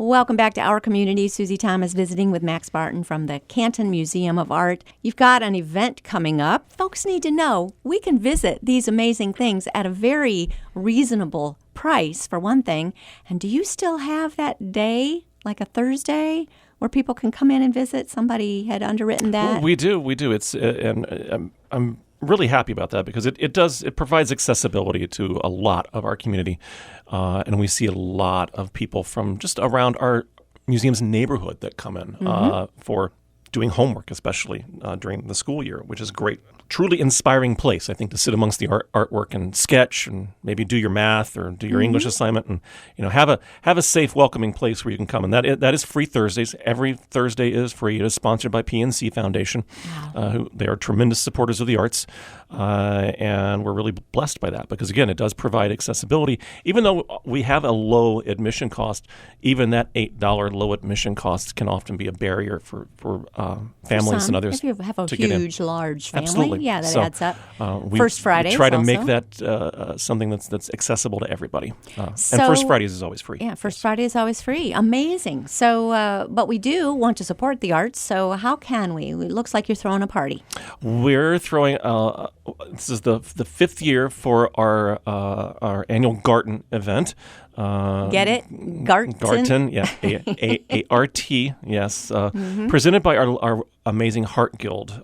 Welcome back to Our Community. Susie Thomas visiting with Max Barton from the Canton Museum of Art. You've got an event coming up. Folks need to know we can visit these amazing things at a very reasonable price, for one thing. And do you still have that day, like a Thursday, where people can come in and visit? Somebody had underwritten that. Well, we do. It's and I'm really happy about that because it provides accessibility to a lot of our community, and we see a lot of people from just around our museum's neighborhood that come in for doing homework, especially during the school year, which is great. Truly inspiring place, I think, to sit amongst the artwork and sketch and maybe do your math or do your English assignment and have a safe, welcoming place where you can come. And that is free Thursdays. Every Thursday is free. It is sponsored by PNC Foundation. They are tremendous supporters of the arts, and we're really blessed by that because, again, it does provide accessibility. Even though we have a low admission cost, even that $8 low admission cost can often be a barrier for families and others. If you have a huge, large family. Absolutely. Yeah, that adds up. First Fridays we try to also make that something that's accessible to everybody. And First Fridays is always free. Yeah, First Friday is always free. Amazing. So, but we do want to support the arts. So how can we? It looks like you're throwing a party. We're throwing. This is the fifth year for our annual Garten event. Get it? Garten, yeah, A-R-T, yes. Presented by our amazing Heart Guild,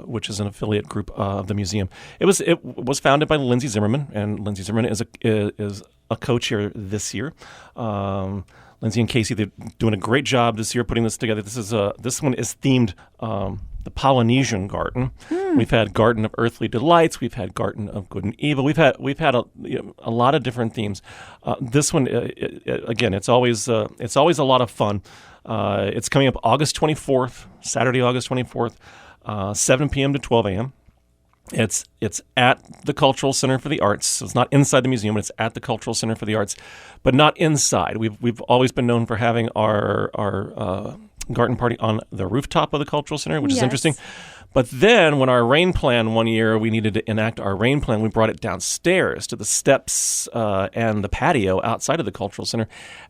which is an affiliate group of the museum. It was founded by Lindsay Zimmerman, and Lindsay Zimmerman is a co-chair this year. Lindsay and Casey, they're doing a great job this year putting this together. This one is themed the Polynesian Garden. We've had Garden of Earthly Delights. We've had Garden of Good and Evil. We've had a lot of different themes. This one, again, it's always a lot of fun. It's coming up August 24th, Saturday, August 24th, 7 p.m. to 12 a.m. It's at the Cultural Center for the Arts. So it's not inside the museum, but it's at the Cultural Center for the Arts, but not inside. We've always been known for having our garden party on the rooftop of the Cultural Center, which is interesting. But then when our rain plan one year, we needed to enact our rain plan, we brought it downstairs to the steps and the patio outside of the Cultural Center.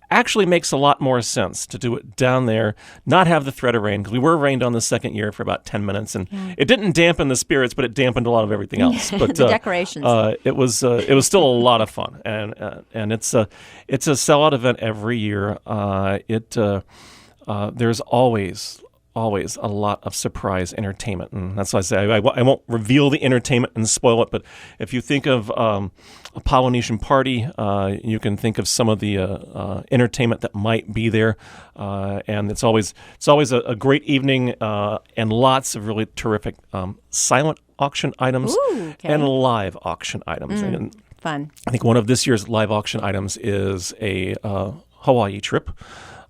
Actually makes a lot more sense to do it down there, not have the threat of rain, because we were rained on the second year for about 10 minutes, and it didn't dampen the spirits, but it dampened a lot of everything else. But the decorations. It was still a lot of fun, and it's a sellout event every year. There's always a lot of surprise entertainment, and that's why I say I won't reveal the entertainment and spoil it. But if you think of a Polynesian party, you can think of some of the entertainment that might be there, and it's always a great evening and lots of really terrific silent auction items and live auction items. And fun. I think one of this year's live auction items is a Hawaii trip.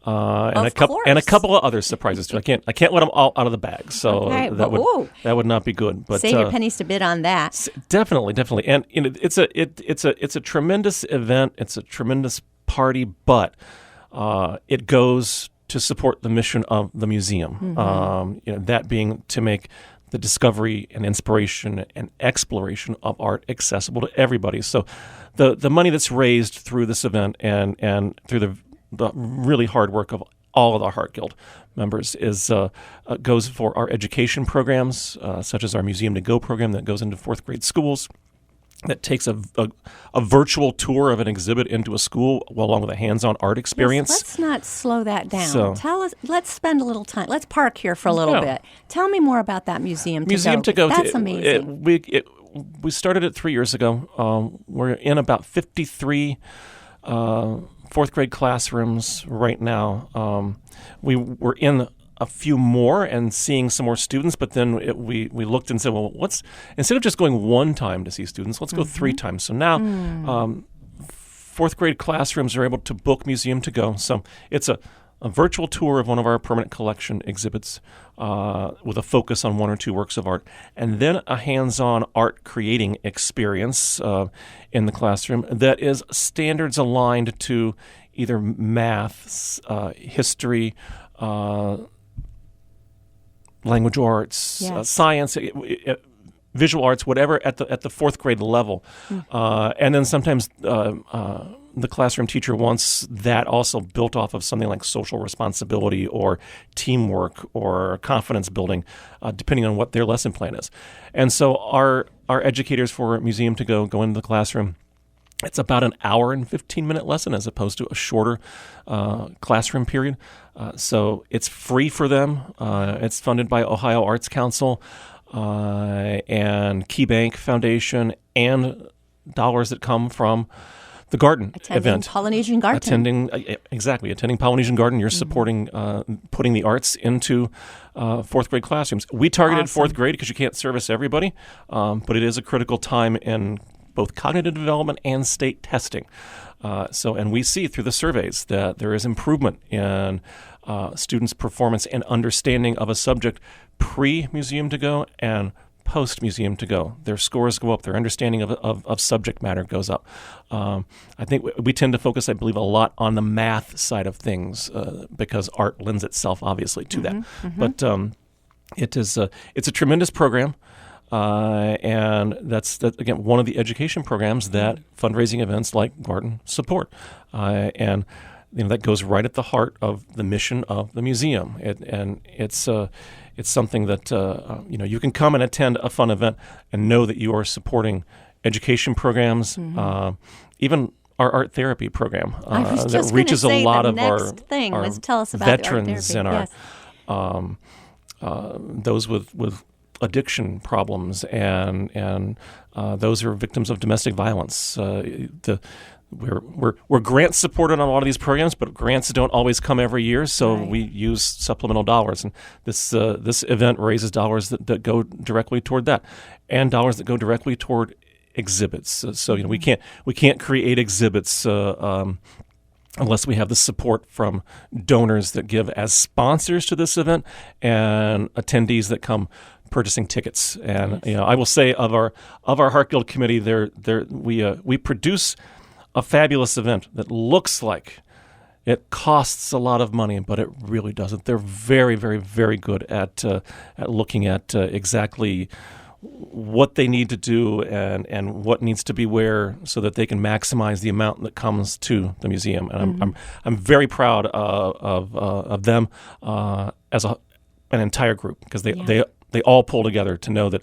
And a couple of other surprises too. I can't let them all out of the bag, so that would not be good. But save your pennies to bid on that. Definitely, and it's a tremendous event. It's a tremendous party, but it goes to support the mission of the museum. That being to make the discovery and inspiration and exploration of art accessible to everybody. So the money that's raised through this event and through the really hard work of all of the Heart Guild members goes for our education programs, such as our Museum to Go program that goes into fourth grade schools, that takes a virtual tour of an exhibit into a school along with a hands-on art experience. Let's not slow that down. Tell us. Let's spend a little time. Let's park here for a little bit. Tell me more about that Museum to Go. That's amazing. We started it 3 years ago. We're in about 53 fourth grade classrooms right now. We were in a few more and seeing some more students, but then we looked and said, well, instead of just going one time to see students, let's go 3 times. So now fourth grade classrooms are able to book Museum to Go. So it's a virtual tour of one of our permanent collection exhibits with a focus on 1 or 2 works of art, and then a hands-on art creating experience in the classroom that is standards aligned to either math, history, language arts, science, visual arts, whatever at the fourth grade level, and then sometimes the classroom teacher wants that also built off of something like social responsibility or teamwork or confidence building, depending on what their lesson plan is. And so our educators for Museum to Go into the classroom. It's about an hour and 15-minute lesson as opposed to a shorter classroom period. So it's free for them. It's funded by Ohio Arts Council and KeyBank Foundation, and dollars that come from the garden event. Polynesian Garden. Attending Polynesian Garden. You're supporting putting the arts into fourth grade classrooms. We targeted fourth grade because you can't service everybody, but it is a critical time in both cognitive development and state testing. And we see through the surveys that there is improvement in students' performance and understanding of a subject pre-Museum to Go and post-Museum to Go. Their scores go up. Their understanding of subject matter goes up. I think we tend to focus, I believe, a lot on the math side of things because art lends itself, obviously, to that. But it's a tremendous program. And that's again one of the education programs that fundraising events like Garden support, and that goes right at the heart of the mission of the museum. It's something that you can come and attend a fun event and know that you are supporting education programs, even our art therapy program that reaches a lot of our veterans and our those with addiction problems and those who are victims of domestic violence. We're grant supported on a lot of these programs, but grants don't always come every year, so we use supplemental dollars. And this event raises dollars that go directly toward that, and dollars that go directly toward exhibits. So we can't create exhibits unless we have the support from donors that give as sponsors to this event and attendees that come purchasing tickets. And I will say of our Heart Guild committee, we produce a fabulous event that looks like it costs a lot of money, but it really doesn't. They're very, very, very good at looking at exactly what they need to do and what needs to be where, so that they can maximize the amount that comes to the museum. And I'm very proud of them as an entire group, because they all pull together to know that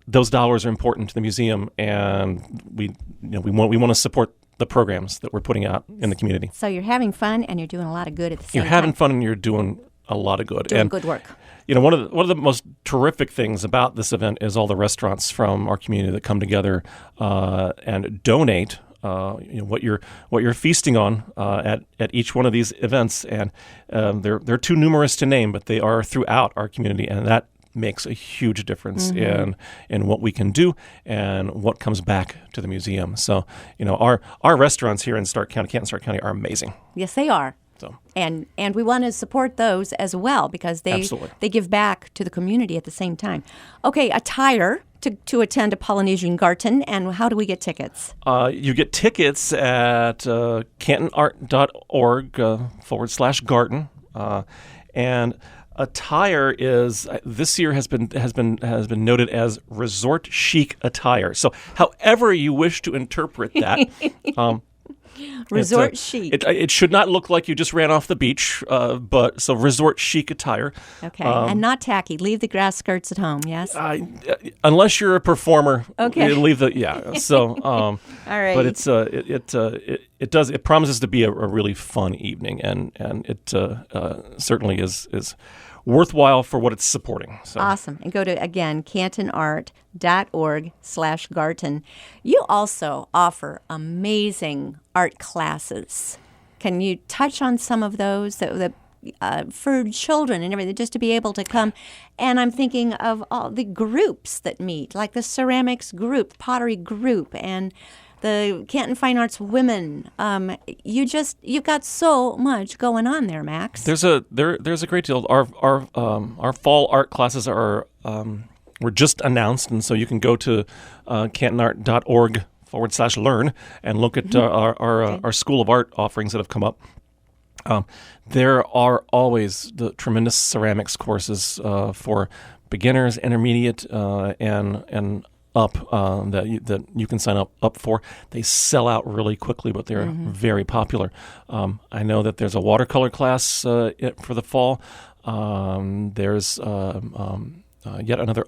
those dollars are important to the museum, and we want to support the programs that we're putting out in the community. So you're having fun and you're doing a lot of good at the same time. You're having fun and you're doing a lot of good. Doing good work. One of the most terrific things about this event is all the restaurants from our community that come together and donate what you're feasting on at each one of these events, and they're too numerous to name, but they are throughout our community, and that makes a huge difference in what we can do and what comes back to the museum. So our restaurants here in Canton Stark County are amazing. Yes, they are. So. And we want to support those as well, because they give back to the community at the same time. Okay, attire to attend a Polynesian Garden, and how do we get tickets? You get tickets at cantonart.org/garden, and attire is this year has been noted as resort chic attire. So, however you wish to interpret that. Resort chic. It should not look like you just ran off the beach, but resort chic attire. Okay, and not tacky. Leave the grass skirts at home. Yes. Unless you're a performer. Okay. Leave the So. All right. But it promises to be a really fun evening, and it certainly is worthwhile for what it's supporting. So. Awesome. And go to, again, cantonart.org/garden. You also offer amazing art classes. Can you touch on some of those for children and everything, just to be able to come? And I'm thinking of all the groups that meet, like the ceramics group, pottery group, and the Canton Fine Arts Women. You've got so much going on there, Max. There's a great deal. Our fall art classes were just announced, and so you can go to cantonart.org/learn and look at our School of Art offerings that have come up. There are always the tremendous ceramics courses for beginners, intermediate, and up that you can sign up for. They sell out really quickly, but they're very popular. I know that there's a watercolor class for the fall. There's yet another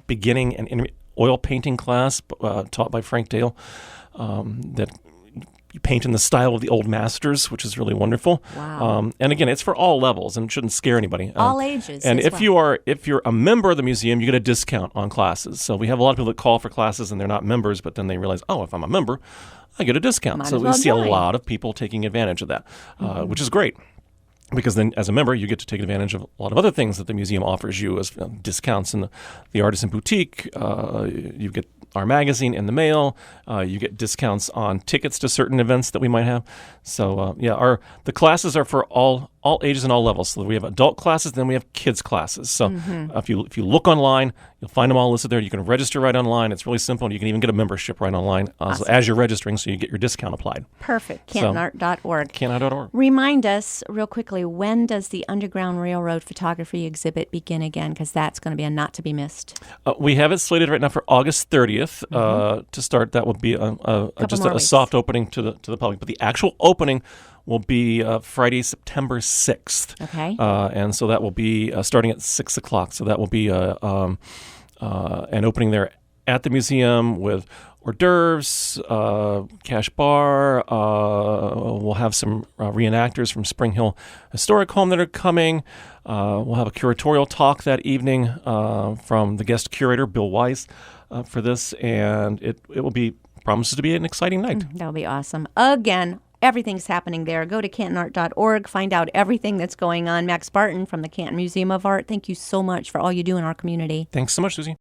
beginning and oil painting class taught by Frank Dale that you paint in the style of the old masters, which is really wonderful. Wow. And again, it's for all levels and shouldn't scare anybody. All ages. And as if well. you're a member of the museum, you get a discount on classes. So we have a lot of people that call for classes and they're not members, but then they realize, oh, if I'm a member, I get a discount. Might So as we well see join. a lot of people taking advantage of that, which is great. Because then, as a member, you get to take advantage of a lot of other things that the museum offers you as discounts in the Artisan Boutique. You get our magazine in the mail. You get discounts on tickets to certain events that we might have. So, the classes are for all ages and all levels. So we have adult classes, then we have kids classes. So if you look online, you'll find them all listed there. You can register right online. It's really simple, and you can even get a membership right online Awesome. as you're registering, so you get your discount applied. Perfect. CantonArt.org. Cantonart.org. Remind us real quickly, when does the Underground Railroad photography exhibit begin again? Because that's going to be a not to be missed. We have it slated right now for August 30th to start. That will be just a soft opening to the public. But the actual opening will be Friday, September 6th. Okay. And so that will be starting at 6 o'clock. So that will be an opening there at the museum with hors d'oeuvres, cash bar. We'll have some reenactors from Spring Hill Historic Home that are coming. We'll have a curatorial talk that evening from the guest curator, Bill Weiss, for this. And it will be promises to be an exciting night. That'll be awesome. Again, everything's happening there. Go to CantonArt.org. Find out everything that's going on. Max Barton from the Canton Museum of Art, thank you so much for all you do in our community. Thanks so much, Susie.